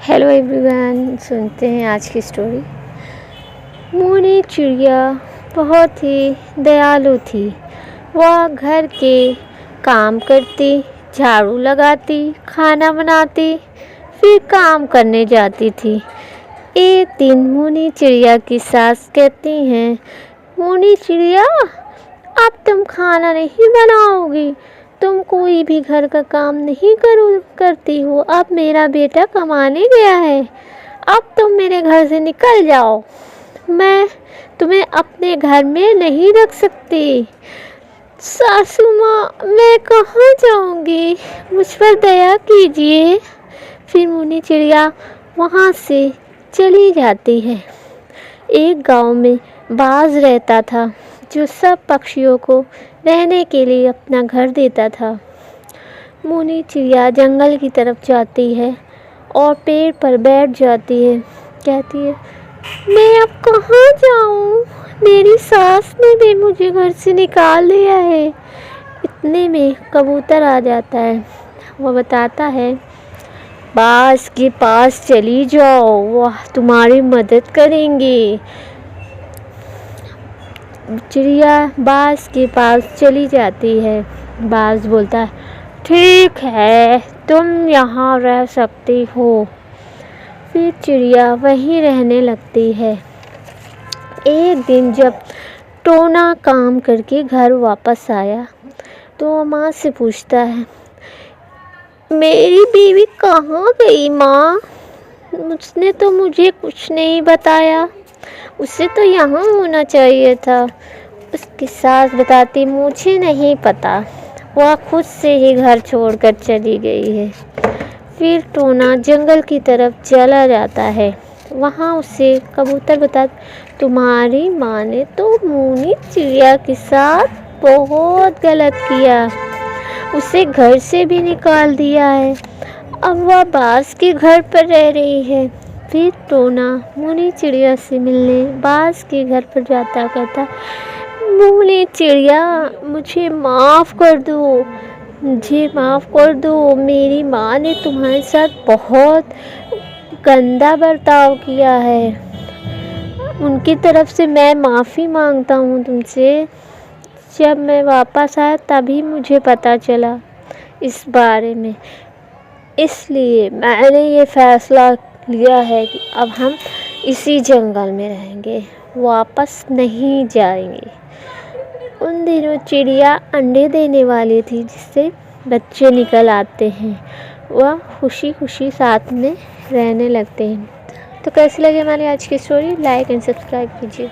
Hello everyone, सुनते हैं आज की स्टोरी। मोनी चिड़िया बहुत ही दयालु थी। वह घर के काम करती, झाड़ू लगाती, खाना बनाती, फिर काम करने जाती थी। एक दिन मोनी चिड़िया की सास कहती हैं, मोनी चिड़िया, अब तुम खाना नहीं बनाओगी, तुम कोई भी घर का काम नहीं करती हो। अब मेरा बेटा कमाने गया है, अब तुम मेरे घर से निकल जाओ, मैं तुम्हें अपने घर में नहीं रख सकती। सासू माँ, मैं कहाँ जाऊँगी, मुझ पर दया कीजिए। फिर मोनी चिड़िया वहाँ से चली जाती है। एक गांव में बाज रहता था, जो सब पक्षियों को रहने के लिए अपना घर देता था। मोनी चिड़िया जंगल की तरफ जाती है और पेड़ पर बैठ जाती है। कहती है, मैं अब कहाँ जाऊँ, मेरी सास ने भी मुझे घर से निकाल दिया है। इतने में कबूतर आ जाता है। वह बताता है, बाज के पास चली जाओ, वह तुम्हारी मदद करेंगे। चिड़िया बाज के पास चली जाती है। बाज बोलता है, ठीक है, तुम यहाँ रह सकती हो। फिर चिड़िया वहीं रहने लगती है। एक दिन जब टोना काम करके घर वापस आया तो माँ से पूछता है, मेरी बीवी कहाँ गई माँ, उसने तो मुझे कुछ नहीं बताया, उसे तो यहाँ होना चाहिए था। उसकी सास बताती, मुझे नहीं पता, वह खुद से ही घर छोड़कर चली गई है। फिर टोना जंगल की तरफ चला जाता है। वहाँ उसे कबूतर बताता, तुम्हारी माँ ने तो मोनी चिड़िया के साथ बहुत गलत किया, उसे घर से भी निकाल दिया है, अब वह बाज के घर पर रह रही है। फिर टोना मोनी चिड़िया से मिलने बाज के घर पर जाता, कहता, मोनी चिड़िया, मुझे माफ़ कर दो, मुझे माफ़ कर दो, मेरी माँ ने तुम्हारे साथ बहुत गंदा बर्ताव किया है, उनकी तरफ से मैं माफ़ी मांगता हूँ तुमसे। जब मैं वापस आया तभी मुझे पता चला इस बारे में, इसलिए मैंने ये फ़ैसला लिया है कि अब हम इसी जंगल में रहेंगे, वापस नहीं जाएंगे। उन दिनों चिड़िया अंडे देने वाली थी, जिससे बच्चे निकल आते हैं, वह खुशी खुशी साथ में रहने लगते हैं। तो कैसी लगी हमारी आज की स्टोरी, लाइक एंड सब्सक्राइब कीजिए।